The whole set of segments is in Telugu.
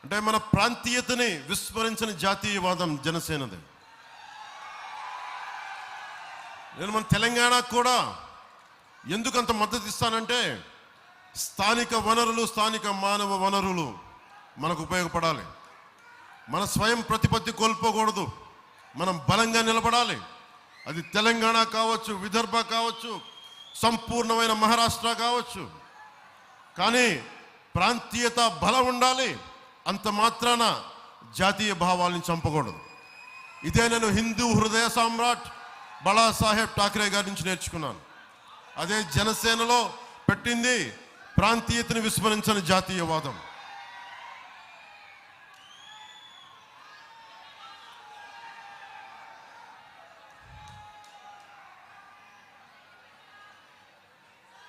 అంటే మన ప్రాంతీయతని విస్మరించిన జాతీయవాదం జనసేనది. నేను మన తెలంగాణకు కూడా ఎందుకంత మద్దతు ఇస్తానంటే, స్థానిక వనరులు, స్థానిక మానవ వనరులు మనకు ఉపయోగపడాలి. మన స్వయం ప్రతిపత్తి కోల్పోకూడదు. మనం బలంగా నిలబడాలి. అది తెలంగాణ కావచ్చు, విదర్భ కావచ్చు, సంపూర్ణమైన మహారాష్ట్ర కావచ్చు. కానీ ప్రాంతీయత బలం ఉండాలి. అంత మాత్రాన జాతీయ భావాలను చంపకూడదు. ఇదే నేను హిందూ హృదయ సామ్రాట్ బాళాసాహెబ్ ఠాక్రే గారి నుంచి నేర్చుకున్నాను. అదే జనసేనలో పెట్టింది ప్రాంతీయతను విస్మరించని జాతీయవాదం.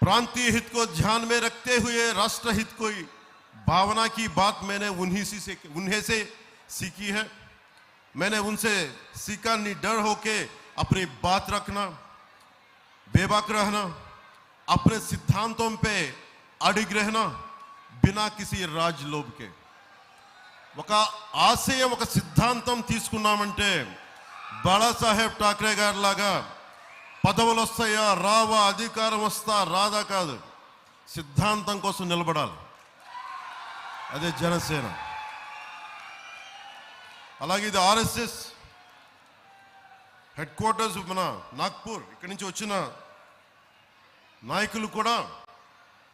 प्रांतीय हित को ध्यान में रखते हुए राष्ट्र हित को भावना की बात मैंने उन्हें से सीखी है. मैंने उनसे सीखा निडर होके अपनी बात रखना, बेबाक रहना, अपने सिद्धांतों पे अडिग रहना, बिना किसी राजलोभ के. ఒక ఆశయం, ఒక సిద్ధాంతం తీసుకున్నామంటే బాళాసాహెబ్ ఠాక్రే గారి లాగా పదవులు వస్తాయా రావా, అధికారం వస్తా రాదా కాదు, సిద్ధాంతం కోసం నిలబడాలి. అదే జనసేన. అలాగే ఇది ఆర్ఎస్ఎస్ హెడ్ క్వార్టర్స్ మన నాగ్పూర్. ఇక్కడి నుంచి వచ్చిన నాయకులు కూడా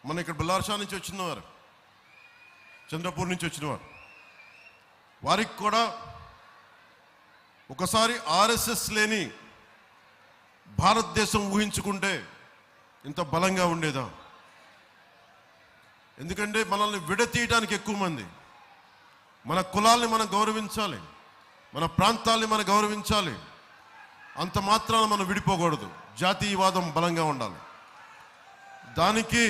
మన ఇక్కడ బల్లార్షా నుంచి వచ్చినవారు, చంద్రపూర్ నుంచి వచ్చినవారు. వారికి కూడా ఒకసారి ఆర్ఎస్ఎస్ లేని భారతదేశం ఊహించుకుంటే ఇంత బలంగా ఉండేదా? ఎందుకంటే మనల్ని విడతీయడానికి ఎక్కువ మంది. మన కులాల్ని మనం గౌరవించాలి, మన ప్రాంతాల్ని మనం గౌరవించాలి. అంత మాత్రాన మనం విడిపోకూడదు. జాతీయవాదం బలంగా ఉండాలి. దానికి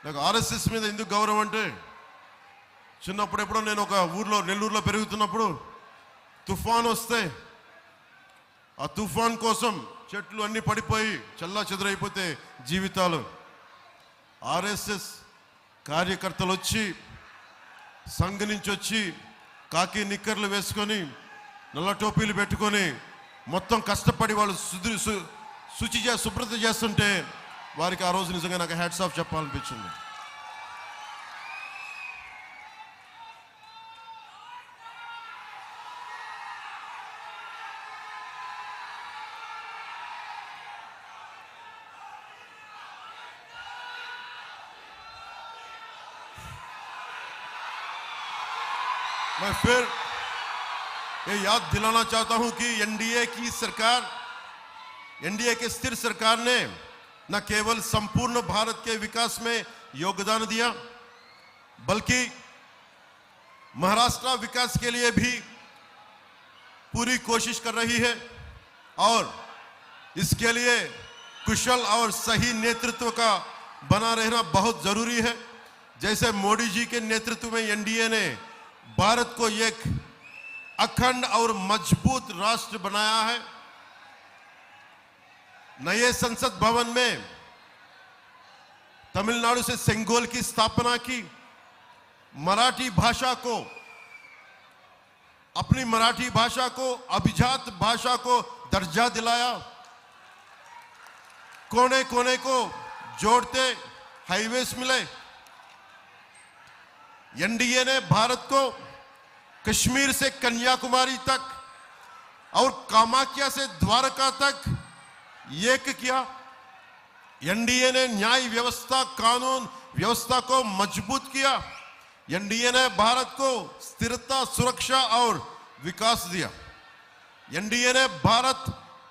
నాకు ఆర్ఎస్ఎస్ మీద ఎందుకు గౌరవం అంటే, చిన్నప్పుడు ఎప్పుడో నేను ఒక ఊర్లో నెల్లూరులో పెరుగుతున్నప్పుడు తుఫాన్ వస్తే ఆ తుఫాన్ కోసం చెట్లు అన్నీ పడిపోయి చల్లా చెదురైపోతే జీవితాలు, ఆర్ఎస్ఎస్ కార్యకర్తలు వచ్చి సంఘ నుంచి వచ్చి కాకి నిక్కర్లు వేసుకొని నల్ల టోపీలు పెట్టుకొని మొత్తం కష్టపడి వాళ్ళు శుభ్రత చేస్తుంటే వారికి ఆ రోజు నిజంగా నాకు హ్యాట్స్ ఆఫ్ చెప్పాలనిపించింది. मैं फिर ये याद दिलाना चाहता हूं कि एनडीए की स्थिर सरकार ने न केवल संपूर्ण भारत के विकास में योगदान दिया, बल्कि महाराष्ट्र विकास के लिए भी पूरी कोशिश कर रही है. और इसके लिए कुशल और सही नेतृत्व का बना रहना बहुत जरूरी है. जैसे मोदी जी के नेतृत्व में एनडीए ने भारत को एक अखंड और मजबूत राष्ट्र बनाया है. नए संसद भवन में तमिलनाडु से सेंगोल की स्थापना की. मराठी भाषा को, अपनी मराठी भाषा को अभिजात भाषा को दर्जा दिलाया. कोने कोने को जोड़ते हाईवेज मिले. एनडीए ने भारत को कश्मीर से कन्याकुमारी तक और कामाख्या से द्वारका तक एक किया. एनडीए ने न्याय व्यवस्था, कानून व्यवस्था को मजबूत किया. एनडीए ने भारत को स्थिरता, सुरक्षा और विकास दिया. एनडीए ने भारत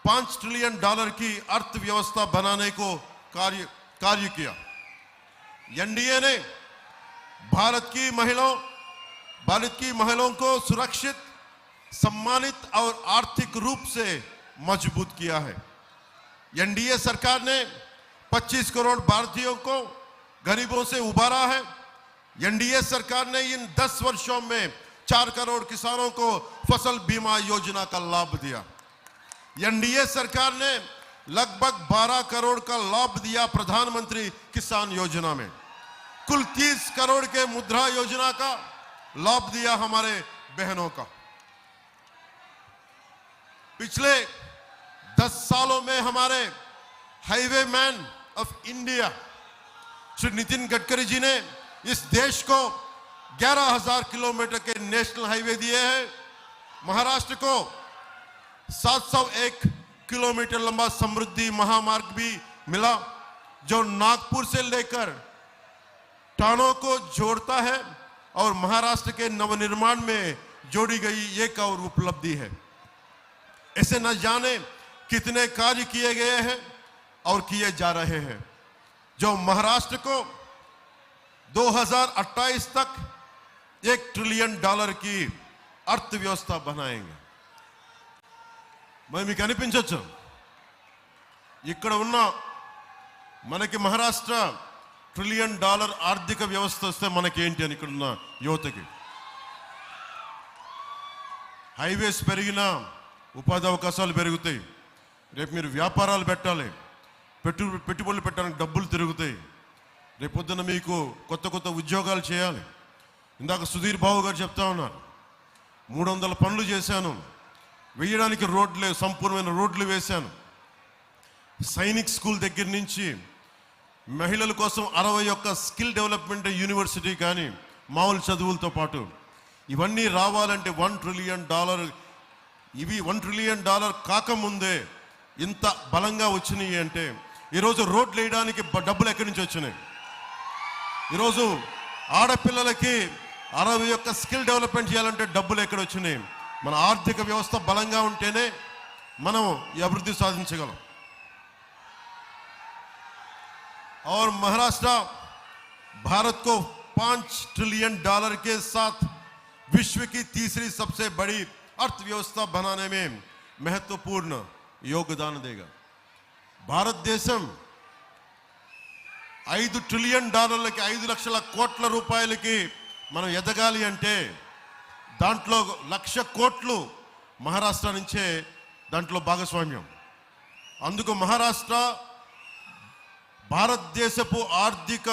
$5 ट्रिलियन की अर्थव्यवस्था बनाने को कार्य किया. एनडीए ने भारत की महिलाओं को सुरक्षित, सम्मानित और आर्थिक रूप से मजबूत किया है. एनडीए सरकार ने 25 करोड़ भारतीयों को गरीबों से उबारा है. एनडीए सरकार ने इन 10 वर्षों में 4 करोड़ किसानों को फसल बीमा योजना का लाभ दिया. एनडीए सरकार ने लगभग 12 करोड़ का लाभ दिया प्रधानमंत्री किसान योजना में. कुल 30 करोड़ के मुद्रा योजना का लाभ दिया हमारे बहनों का। पिछले 10 सालों में हमारे highway man of India Shri Nitin Gadkari ji ने इस देश को 11,000 किलोमीटर के नेशनल हाईवे दिए हैं। महाराष्ट्र को 701 किलोमीटर लंबा समृद्धि महामार्ग भी मिला, जो नागपुर से लेकर टानो को जोड़ता है और महाराष्ट्र के नवनिर्माण में जोड़ी गई एक और उपलब्धि है। ऐसे न जाने कितने कार्य किए गए हैं और किए जा रहे हैं, जो महाराष्ट्र को 2028 तक $1 ट्रिलियन की अर्थव्यवस्था बनाएंगे। మరి మీకు అనిపించవచ్చు ఇక్కడ ఉన్న మనకి మహారాష్ట్ర $1 ట్రిలియన్ ఆర్థిక వ్యవస్థ వస్తే మనకి ఏంటి అని ఇక్కడ ఉన్న యువతకి హైవేస్ పెరిగినా ఉపాధి అవకాశాలు పెరుగుతాయి, రేపు మీరు వ్యాపారాలు పెట్టాలి, పెట్టుబడులు పెట్టడానికి డబ్బులు తిరుగుతాయి, రేపు పొద్దున్న మీకు కొత్త కొత్త ఉద్యోగాలు చేయాలి. ఇందాక సుధీర్ బాబు గారు చెప్తా ఉన్నారు 300 పనులు చేశాను, వేయడానికి రోడ్లు సంపూర్ణమైన రోడ్లు వేశాను. సైనిక్ స్కూల్ దగ్గర నుంచి మహిళల కోసం 61 స్కిల్ డెవలప్మెంట్ యూనివర్సిటీ కానీ మామూలు చదువులతో పాటు ఇవన్నీ రావాలంటే $1 ట్రిలియన్ ఇవి $1 ట్రిలియన్ కాకముందే ఇంత బలంగా వచ్చినాయి అంటే ఈరోజు రోడ్లు వేయడానికి డబ్బులు ఎక్కడి నుంచి వచ్చినాయి? ఈరోజు ఆడపిల్లలకి 61 స్కిల్ డెవలప్మెంట్ చేయాలంటే డబ్బులు ఎక్కడ వచ్చినాయి? మన ఆర్థిక వ్యవస్థ బలంగా ఉంటేనే మనం ఈ అభివృద్ధి సాధించగలం. और महाराष्ट्र भारत को $5 ट्रिलियन के साथ विश्व की तीसरी सबसे बड़ी अर्थव्यवस्था बनाने में महत्वपूर्ण योगदान देगा. भारत देशం $5 ట్రిలియన్ की 5 లక్షల కోట్ల రూపాయలకి మనం ఎదగాలి అంటే దాంట్లో 1,00,000 కోట్లు మహారాష్ట్ర నుంచే దాంట్లో భాగస్వామ్యం. అందుకు మహారాష్ట్ర భారతదేశపు ఆర్థిక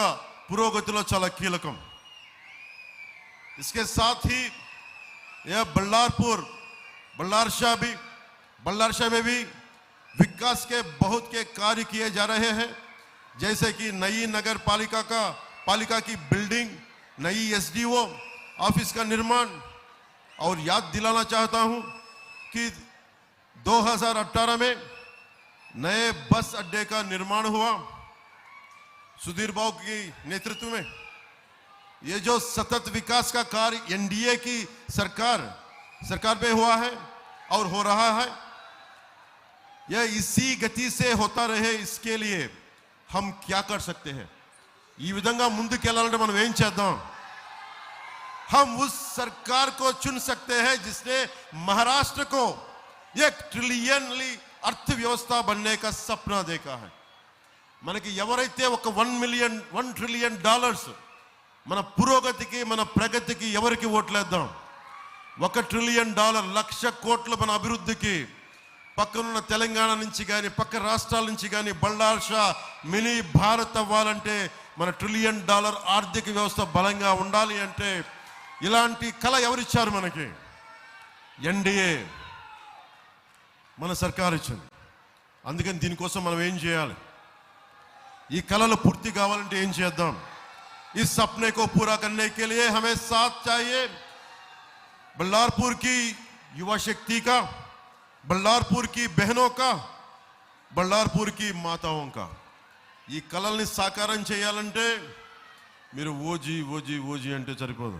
పురోగతిలో చాలా కీలకం. इसके साथ ही यह बल्लारशाह में भी विकास के बहुत के कार्य किए जा रहे हैं, जैसे कि नई नगर पालिका की बिल्डिंग, नई एसडीओ ऑफिस का निर्माण. और याद दिलाना चाहता हूं कि 2018 में नए बस अड्डे का निर्माण हुआ सुधीर बाबू की नेतृत्व में. ये जो सतत विकास का कार्य एनडीए की सरकार में हुआ है और हो रहा है, यह इसी गति से होता रहे. इसके लिए हम क्या कर सकते हैं? ఈ విధంగా ముందుకెళ్ళాలంటే మనం ఏం చేద్దాం? हम उस सरकार को चुन सकते हैं जिसने महाराष्ट्र को $1 ट्रिलियन अर्थव्यवस्था बनने का सपना देखा है. మనకి ఎవరైతే ఒక $1 ట్రిలియన్ మన పురోగతికి మన ప్రగతికి ఎవరికి ఓట్లేద్దాం? $1 ట్రిలియన్ 1,00,000 కోట్లు మన అభివృద్ధికి పక్కనున్న తెలంగాణ నుంచి కానీ పక్క రాష్ట్రాల నుంచి కానీ బల్లార్షా మినీ భారత్ అవ్వాలంటే మన $1 ట్రిలియన్ ఆర్థిక వ్యవస్థ బలంగా ఉండాలి అంటే ఇలాంటి కళ ఎవరిచ్చారు మనకి? ఎన్డీఏ మన సర్కార్ ఇచ్చింది. అందుకని దీనికోసం మనం ఏం చేయాలి? ఈ కళలు పూర్తి కావాలంటే ఏం చేద్దాం? इस सपने को पूरा करने के लिए हमें साथ चाहिए बल्लारपुर की युवा शक्ति का, बल्लारपुर की बहनों का, बल्लारपुर की माताओं का. ఈ కళల్ని సాకారం చేయాలంటే మీరు ఓజీ అంటే సరిపోదు.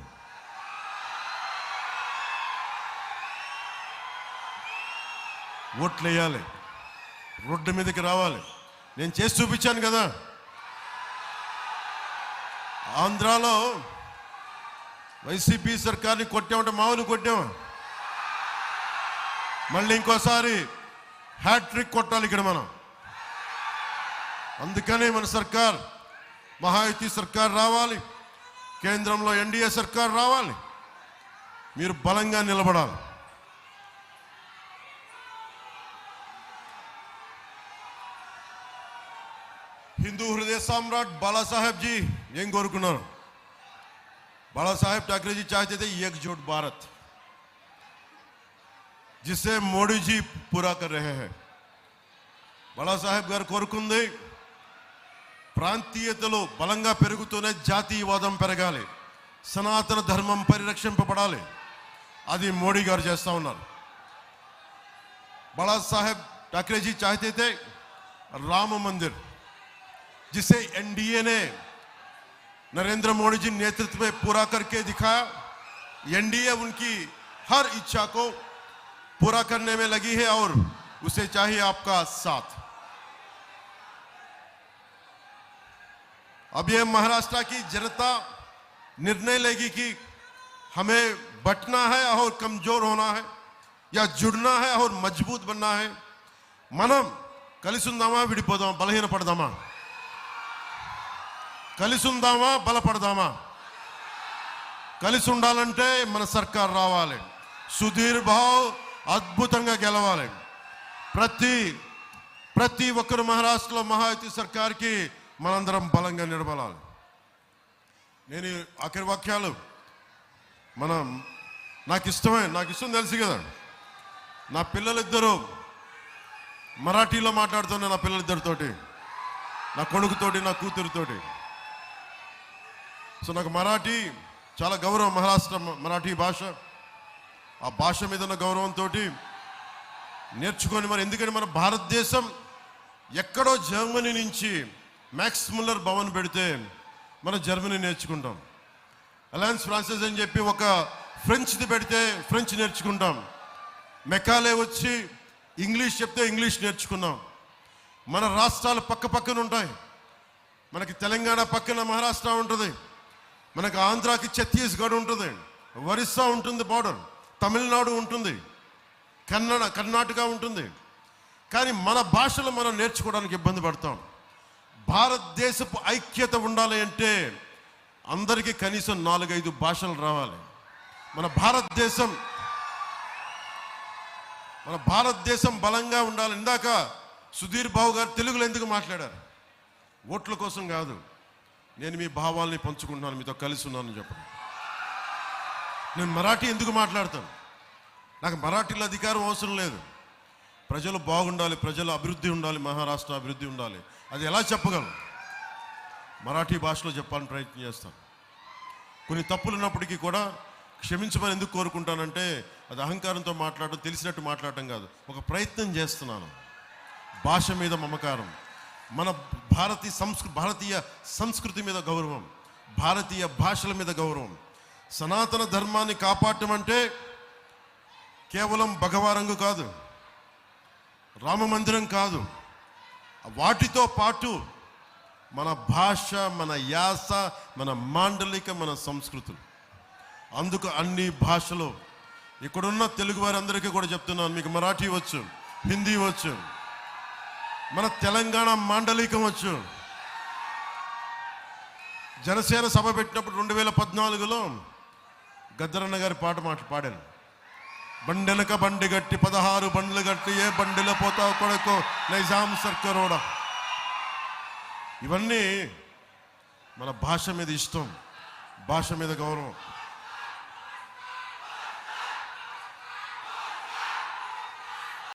ఓట్లు వేయాలి, రోడ్డు మీదకి రావాలి. నేను చేసి చూపించాను కదా. ఆంధ్రాలో వైసీపీ సర్కార్ని కొట్టామంటే మామూలు కొట్టామా? మళ్ళీ ఇంకోసారి హ్యాట్రిక్ కొట్టాలి ఇక్కడ మనం. అందుకనే మన సర్కార్ మహాయుతి సర్కార్ రావాలి, కేంద్రంలో ఎన్డీఏ సర్కార్ రావాలి. మీరు బలంగా నిలబడాలి. హిందూ హృదయ సామ్రాట్ బాలాసాహెబ్ జీ ఏం కోరుకున్నారు? बाला साहेब ठाकरे जी चाहते थे एकजुट भारत, जिसे मोदी जी पूरा कर रहे हैं. बाला साहेब गाరు కోరుకుంది ప్రాంతీయతలు బలంగా పెరుగుతూనే జాతీయవాదం పెరగాలి, సనాతన ధర్మం పరిరక్షింపబడాలి. అది మోడీ గారు చేస్తా ఉన్నారు. बाला साहेब ठाकरे जी चाहते थे राम मंदिर, जिसे एनडीए ने नरेंद्र मोदी जी नेतृत्व में पूरा करके दिखाया. एनडीए उनकी हर इच्छा को पूरा करने में लगी है और उसे चाहिए आपका साथ. अब ये महाराष्ट्र की जनता निर्णय लेगी कि हमें बटना है और कमजोर होना है या जुड़ना है और मजबूत बनना है. మనం కలిసి ఉందామా విడిపోదామా, బలహీనపడదామా? కలిసి ఉందామా బలపడదామా? కలిసి ఉండాలంటే మన సర్కార్ రావాలి, సుధీర్ భావ్ అద్భుతంగా గెలవాలి. ప్రతి ఒక్కరు మహారాష్ట్రలో మహాయుతి సర్కార్కి మనందరం బలంగా నిలబడాలి. నేను ఆఖరి వాక్యాలు నాకు ఇష్టం తెలుసు కదా. నా పిల్లలిద్దరూ మరాఠీలో మాట్లాడుతున్నా, నా పిల్లలిద్దరితోటి, నా కొడుకుతోటి, నా కూతురుతోటి. సో నాకు మరాఠీ చాలా గౌరవం, మహారాష్ట్ర మరాఠీ భాష. ఆ భాష మీద ఉన్న గౌరవంతో నేర్చుకొని మరి, ఎందుకంటే మన భారతదేశం ఎక్కడో జర్మనీ నుంచి మ్యాక్స్ ముల్లర్ భవన్ పెడితే మనం జర్మనీ నేర్చుకుంటాం. అలయన్స్ ఫ్రాన్సెస్ అని చెప్పి ఒక ఫ్రెంచ్ది పెడితే ఫ్రెంచ్ నేర్చుకుంటాం. మెకాలే వచ్చి ఇంగ్లీష్ చెప్తే ఇంగ్లీష్ నేర్చుకున్నాం. మన రాష్ట్రాలు పక్క పక్కన ఉంటాయి. మనకి తెలంగాణ పక్కన మహారాష్ట్ర ఉంటుంది, మనకు ఆంధ్రాకి ఛత్తీస్గఢ్ ఉంటుంది, ఒరిస్సా ఉంటుంది బార్డర్, తమిళనాడు ఉంటుంది, కర్ణాటక ఉంటుంది. కానీ మన భాషలు మనం నేర్చుకోవడానికి ఇబ్బంది పడతాం. భారతదేశపు ఐక్యత ఉండాలి అంటే అందరికీ కనీసం 4-5 భాషలు రావాలి. మన భారతదేశం బలంగా ఉండాలి. ఇందాక సుధీర్ బాబు గారు తెలుగులో ఎందుకు మాట్లాడారు? ఓట్ల కోసం కాదు, నేను మీ భావాల్ని పంచుకుంటున్నాను, మీతో కలిసి ఉన్నానని చెప్పండి. నేను మరాఠీ ఎందుకు మాట్లాడతాను? నాకు మరాఠీలో అధికారం అవసరం లేదు. ప్రజలు బాగుండాలి, ప్రజల అభివృద్ధి ఉండాలి, మహారాష్ట్ర అభివృద్ధి ఉండాలి. అది ఎలా చెప్పగలను? మరాఠీ భాషలో చెప్పాలని ప్రయత్నం చేస్తాను. కొన్ని తప్పులు ఉన్నప్పటికీ కూడా క్షమించమని ఎందుకు కోరుకుంటానంటే, అది అహంకారంతో మాట్లాడడం, తెలిసినట్టు మాట్లాడటం కాదు, ఒక ప్రయత్నం చేస్తున్నాను. భాష మీద మమకారం, మన భారతీయ సంస్కృతి మీద గౌరవం, భారతీయ భాషల మీద గౌరవం. సనాతన ధర్మాన్ని కాపాడటం అంటే కేవలం భగవారంగు కాదు, రామ మందిరం కాదు, వాటితో పాటు మన భాష, మన యాస, మన మాండలిక, మన సంస్కృతులు. అందుకు అన్ని భాషలు, ఇక్కడున్న తెలుగు వారందరికీ కూడా చెప్తున్నాను, మీకు మరాఠీ వచ్చు, హిందీ వచ్చు, మన తెలంగాణ మాండలికం వచ్చు. జనసేన సభ పెట్టినప్పుడు 2014లో గద్దరన్న గారి పాట పాడాను. బండెనక బండి గట్టి 16 బండ్లు గట్టి, ఏ బండిలో పోతావు కొడుకో నైజాం సర్కారోడా. ఇవన్నీ మన భాష మీద ఇష్టం, భాష మీద గౌరవం.